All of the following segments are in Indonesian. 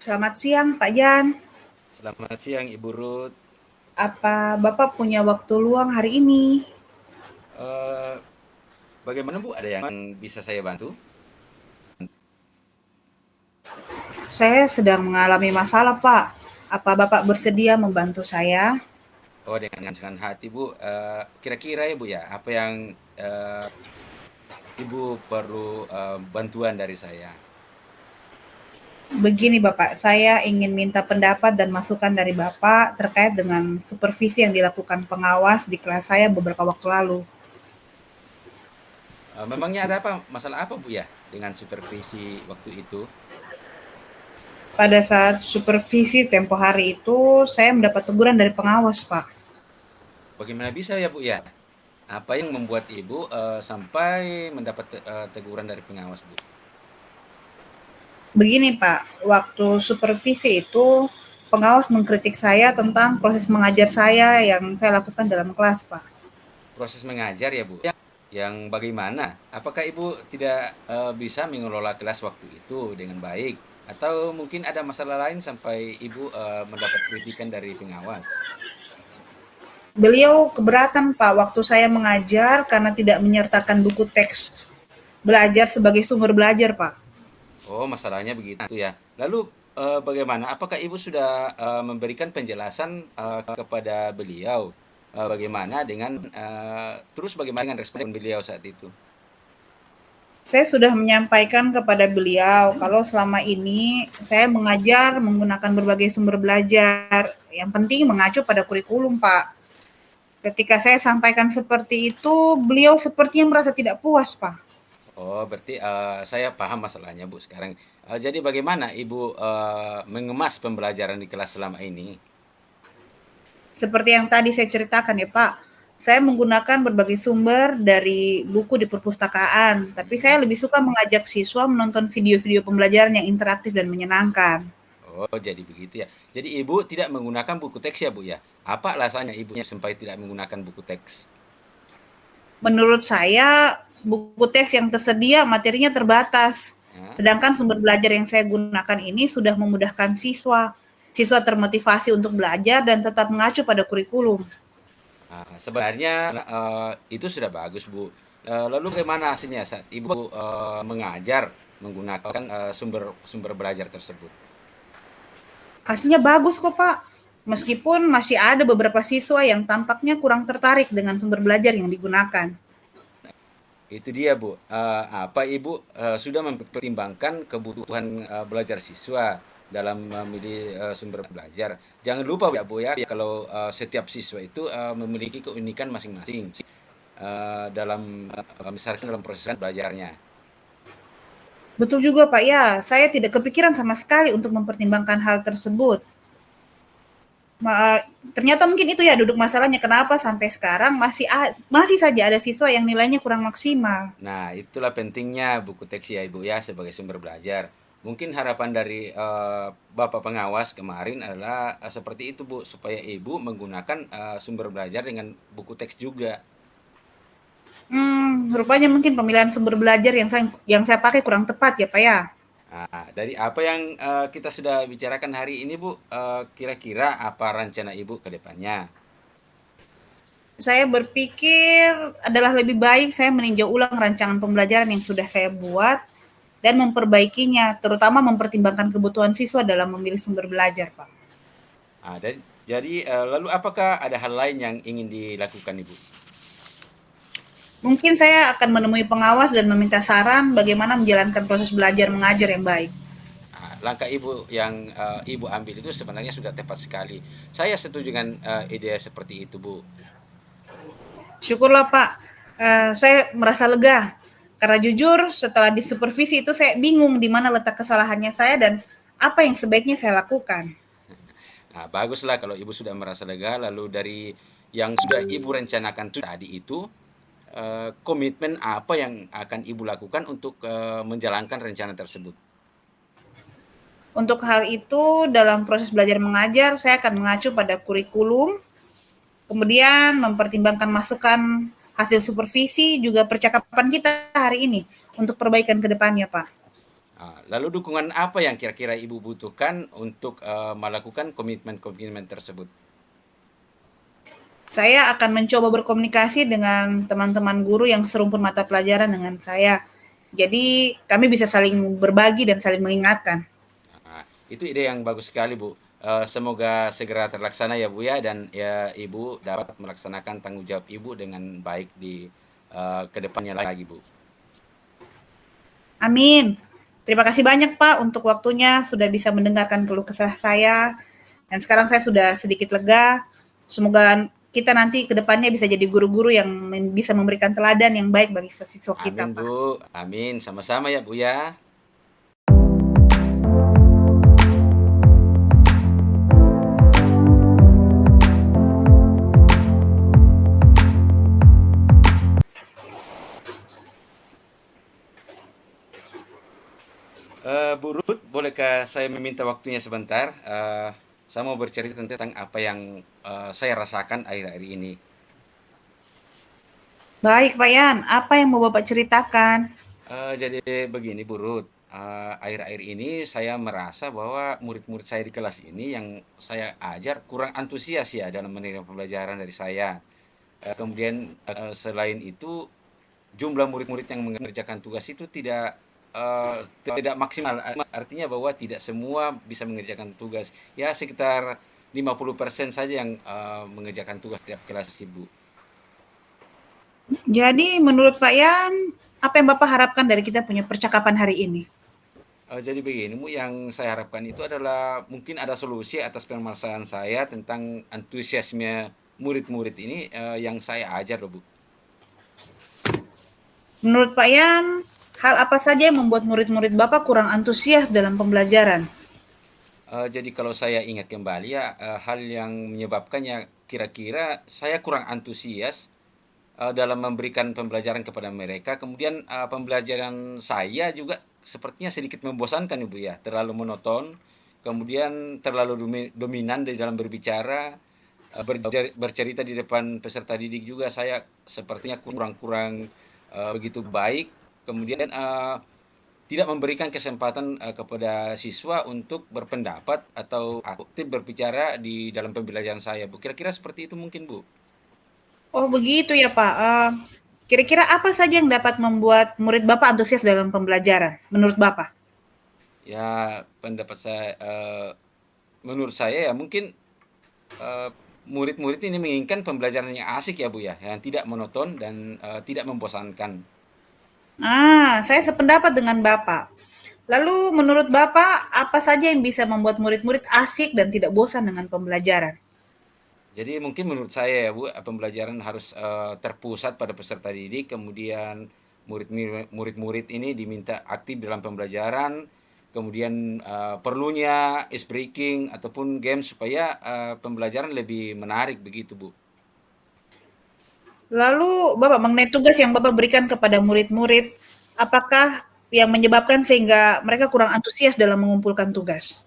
Selamat siang, Pak Jan. Selamat siang Ibu Ruth. Apa Bapak punya waktu luang hari ini? Eh, Bagaimana Bu? Ada yang bisa saya bantu? Saya sedang mengalami masalah, Pak. Apa Bapak bersedia membantu saya? Oh, dengan senang hati Bu. Kira-kira ya Bu ya, apa yang Ibu perlu bantuan dari saya? Begini, Bapak, saya ingin minta pendapat dan masukan dari Bapak terkait dengan supervisi yang dilakukan pengawas di kelas saya beberapa waktu lalu. Memangnya ada apa? Masalah apa Bu ya dengan supervisi waktu itu? Pada saat supervisi tempo hari itu, saya mendapat teguran dari pengawas, Pak. Bagaimana bisa ya Bu ya? Apa yang membuat Ibu sampai mendapat teguran dari pengawas Bu? Begini, Pak, waktu supervisi itu pengawas mengkritik saya tentang proses mengajar saya yang saya lakukan dalam kelas, Pak. Proses mengajar ya Bu? Yang bagaimana? Apakah Ibu tidak bisa mengelola kelas waktu itu dengan baik? Atau mungkin ada masalah lain sampai Ibu mendapat kritikan dari pengawas? Beliau keberatan, Pak, waktu saya mengajar karena tidak menyertakan buku teks belajar sebagai sumber belajar, Pak. Oh, masalahnya begitu ya. Lalu bagaimana? Apakah Ibu sudah memberikan penjelasan kepada beliau? Bagaimana dengan terus bagaimana dengan respon beliau saat itu? Saya sudah menyampaikan kepada beliau kalau selama ini saya mengajar menggunakan berbagai sumber belajar. Yang penting mengacu pada kurikulum, Pak. Ketika saya sampaikan seperti itu, beliau sepertinya merasa tidak puas, Pak. Oh, berarti saya paham masalahnya Bu sekarang. Jadi bagaimana Ibu mengemas pembelajaran di kelas selama ini? Seperti yang tadi saya ceritakan ya Pak, saya menggunakan berbagai sumber dari buku di perpustakaan, tapi saya lebih suka mengajak siswa menonton video-video pembelajaran yang interaktif dan menyenangkan. Oh, jadi begitu ya. Jadi Ibu tidak menggunakan buku teks ya, Bu ya? Apa alasannya Ibunya sampai tidak menggunakan buku teks? Menurut saya, buku teks yang tersedia materinya terbatas, Ya. sedangkan sumber belajar yang saya gunakan ini sudah memudahkan siswa. Siswa termotivasi untuk belajar dan tetap mengacu pada kurikulum. Sebenarnya itu sudah bagus, Bu. Lalu bagaimana hasilnya saat Ibu mengajar menggunakan sumber sumber belajar tersebut? Hasilnya bagus kok, Pak. Meskipun masih ada beberapa siswa yang tampaknya kurang tertarik dengan sumber belajar yang digunakan. Itu dia, Bu. Apa Ibu sudah mempertimbangkan kebutuhan belajar siswa dalam memilih sumber belajar? Jangan lupa ya, Bu ya, kalau setiap siswa itu memiliki keunikan masing-masing dalam misalkan dalam proses belajarnya. Betul juga, Pak. Ya, saya tidak kepikiran sama sekali untuk mempertimbangkan hal tersebut. Ternyata mungkin itu ya duduk masalahnya kenapa sampai sekarang masih saja ada siswa yang nilainya kurang maksimal. Nah, itulah pentingnya buku teks ya, Ibu ya, sebagai sumber belajar. Mungkin harapan dari Bapak pengawas kemarin adalah seperti itu, Bu, supaya Ibu menggunakan sumber belajar dengan buku teks juga. Rupanya mungkin pemilihan sumber belajar yang saya pakai kurang tepat ya, Pak ya. Nah, dari apa yang kita sudah bicarakan hari ini, Bu, kira-kira apa rencana Ibu ke depannya? Saya berpikir adalah lebih baik saya meninjau ulang rancangan pembelajaran yang sudah saya buat dan memperbaikinya, terutama mempertimbangkan kebutuhan siswa dalam memilih sumber belajar, Pak. Jadi, lalu apakah ada hal lain yang ingin dilakukan, Ibu? Mungkin saya akan menemui pengawas dan meminta saran bagaimana menjalankan proses belajar mengajar yang baik. Langkah Ibu yang Ibu ambil itu sebenarnya sudah tepat sekali. Saya setuju dengan ide seperti itu, Bu. Syukurlah Pak, saya merasa lega. Karena jujur setelah disupervisi itu saya bingung di mana letak kesalahannya saya dan apa yang sebaiknya saya lakukan. Nah, baguslah kalau Ibu sudah merasa lega, lalu dari yang sudah Ibu rencanakan tadi itu, komitmen apa yang akan Ibu lakukan untuk menjalankan rencana tersebut? Untuk hal itu dalam proses belajar mengajar saya akan mengacu pada kurikulum, kemudian mempertimbangkan masukan hasil supervisi juga percakapan kita hari ini untuk perbaikan ke depannya, Pak. Lalu dukungan apa yang kira-kira Ibu butuhkan untuk melakukan komitmen-komitmen tersebut? Saya akan mencoba berkomunikasi dengan teman-teman guru yang serumpun mata pelajaran dengan saya. Jadi kami bisa saling berbagi dan saling mengingatkan. Itu ide yang bagus sekali, Bu. Semoga segera terlaksana ya, Bu ya, dan ya Ibu dapat melaksanakan tanggung jawab Ibu dengan baik di ke depannya lagi, Bu. Amin. Terima kasih banyak Pak untuk waktunya, sudah bisa mendengarkan keluh kesah saya. Dan sekarang saya sudah sedikit lega. Semoga kita nanti ke depannya bisa jadi guru-guru yang bisa memberikan teladan yang baik bagi siswa kita, Amin, Pak. Bu. Amin. Sama-sama ya, Bu ya. Bu Ruth, bolehkah saya meminta waktunya sebentar? Saya mau bercerita tentang apa yang saya rasakan akhir-akhir ini. Baik, Pak Yan. Apa yang mau Bapak ceritakan? Jadi begini, Bu Ruth, akhir-akhir ini saya merasa bahwa murid-murid saya di kelas ini yang saya ajar kurang antusias ya dalam menerima pembelajaran dari saya. Kemudian selain itu jumlah murid-murid yang mengerjakan tugas itu tidak maksimal. Artinya bahwa tidak semua bisa mengerjakan tugas. Ya sekitar 50% saja yang mengerjakan tugas tiap kelas, Ibu. Jadi menurut Pak Yan, apa yang Bapak harapkan dari kita punya percakapan hari ini? Jadi begini, Bu, yang saya harapkan itu adalah mungkin ada solusi atas permasalahan saya tentang antusiasme murid-murid ini yang saya ajar loh, Bu. Menurut Pak Yan, hal apa saja yang membuat murid-murid Bapak kurang antusias dalam pembelajaran? Jadi kalau saya ingat kembali ya, hal yang menyebabkannya kira-kira saya kurang antusias dalam memberikan pembelajaran kepada mereka. Kemudian pembelajaran saya juga sepertinya sedikit membosankan, Ibu ya, terlalu monoton, kemudian terlalu dominan di dalam berbicara, bercerita di depan peserta didik juga saya sepertinya kurang-kurang begitu baik. Kemudian tidak memberikan kesempatan kepada siswa untuk berpendapat atau aktif berbicara di dalam pembelajaran saya, Bu. Kira-kira seperti itu mungkin, Bu. Oh begitu ya Pak. Kira-kira apa saja yang dapat membuat murid Bapak antusias dalam pembelajaran menurut Bapak? Ya, pendapat saya, menurut saya ya mungkin eh, murid-murid ini menginginkan pembelajaran yang asik ya, Bu ya, yang tidak monoton dan tidak membosankan. Saya sependapat dengan Bapak. Lalu menurut Bapak, apa saja yang bisa membuat murid-murid asik dan tidak bosan dengan pembelajaran? Jadi mungkin menurut saya ya, Bu, pembelajaran harus terpusat pada peserta didik, kemudian murid-murid ini diminta aktif dalam pembelajaran, kemudian perlunya ice breaking ataupun game supaya pembelajaran lebih menarik begitu, Bu. Lalu Bapak mengenai tugas yang Bapak berikan kepada murid-murid, apakah yang menyebabkan sehingga mereka kurang antusias dalam mengumpulkan tugas?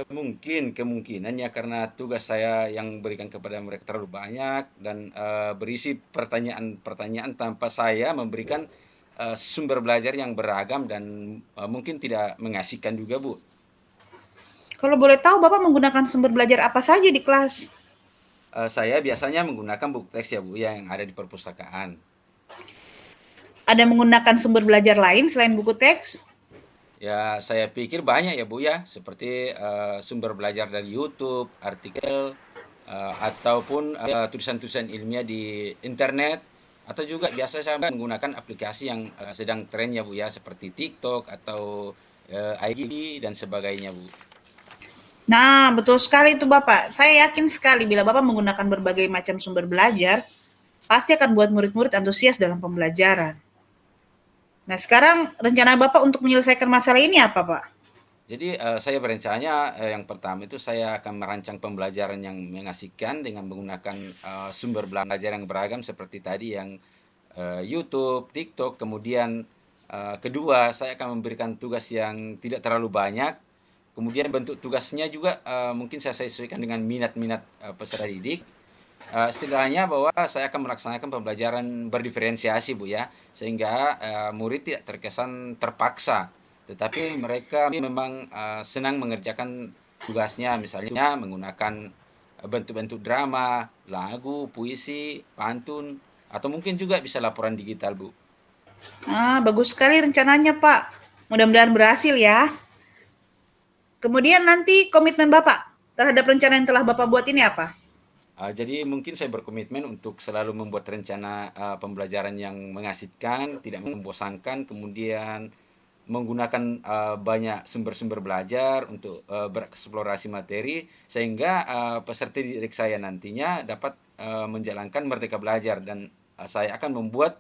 Mungkin kemungkinannya karena tugas saya yang berikan kepada mereka terlalu banyak dan berisi pertanyaan-pertanyaan tanpa saya memberikan sumber belajar yang beragam dan mungkin tidak mengasihkan juga, Bu. Kalau boleh tahu Bapak menggunakan sumber belajar apa saja di kelas? Saya biasanya menggunakan buku teks ya, Bu, yang ada di perpustakaan. Ada menggunakan sumber belajar lain selain buku teks? Ya, saya pikir banyak ya, Bu ya, seperti sumber belajar dari YouTube, artikel, ataupun tulisan-tulisan ilmiah di internet, atau juga biasa saya menggunakan aplikasi yang sedang tren ya, Bu ya, seperti TikTok atau IG dan sebagainya, Bu. Nah, betul sekali itu Bapak. Saya yakin sekali bila Bapak menggunakan berbagai macam sumber belajar, pasti akan buat murid-murid antusias dalam pembelajaran. Nah, sekarang rencana Bapak untuk menyelesaikan masalah ini apa, Pak? Jadi saya berencana yang pertama itu saya akan merancang pembelajaran yang mengasihkan dengan menggunakan sumber belajar yang beragam seperti tadi yang YouTube, TikTok. Kemudian kedua, saya akan memberikan tugas yang tidak terlalu banyak. Kemudian bentuk tugasnya juga mungkin saya sesuaikan dengan minat-minat peserta didik. Istilahnya bahwa saya akan melaksanakan pembelajaran berdiferensiasi, Bu ya, sehingga murid tidak terkesan terpaksa tetapi mereka memang senang mengerjakan tugasnya, misalnya menggunakan bentuk-bentuk drama, lagu, puisi, pantun, atau mungkin juga bisa laporan digital, Bu. Ah, bagus sekali rencananya, Pak. Mudah-mudahan berhasil ya. Kemudian nanti komitmen Bapak terhadap rencana yang telah Bapak buat ini apa? Jadi mungkin saya berkomitmen untuk selalu membuat rencana pembelajaran yang mengasihkan, tidak membosankan, kemudian menggunakan banyak sumber-sumber belajar untuk bereksplorasi materi, sehingga peserta didik saya nantinya dapat menjalankan Merdeka Belajar, dan saya akan membuat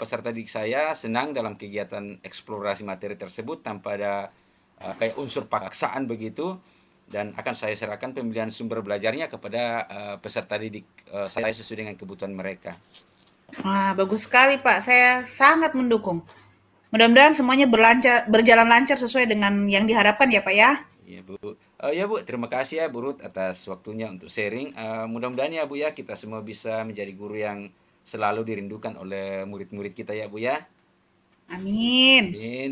peserta didik saya senang dalam kegiatan eksplorasi materi tersebut tanpa ada kayak unsur paksaan begitu, dan akan saya serahkan pemilihan sumber belajarnya kepada peserta didik saya sesuai dengan kebutuhan mereka. Wah, bagus sekali, Pak. Saya sangat mendukung. Mudah-mudahan semuanya berjalan lancar sesuai dengan yang diharapkan ya, Pak ya. Ya Bu, ya Bu, terima kasih ya Bu Ruth atas waktunya untuk sharing. Mudah-mudahan ya Bu ya kita semua bisa menjadi guru yang selalu dirindukan oleh murid-murid kita ya Bu ya. Amin. Amin.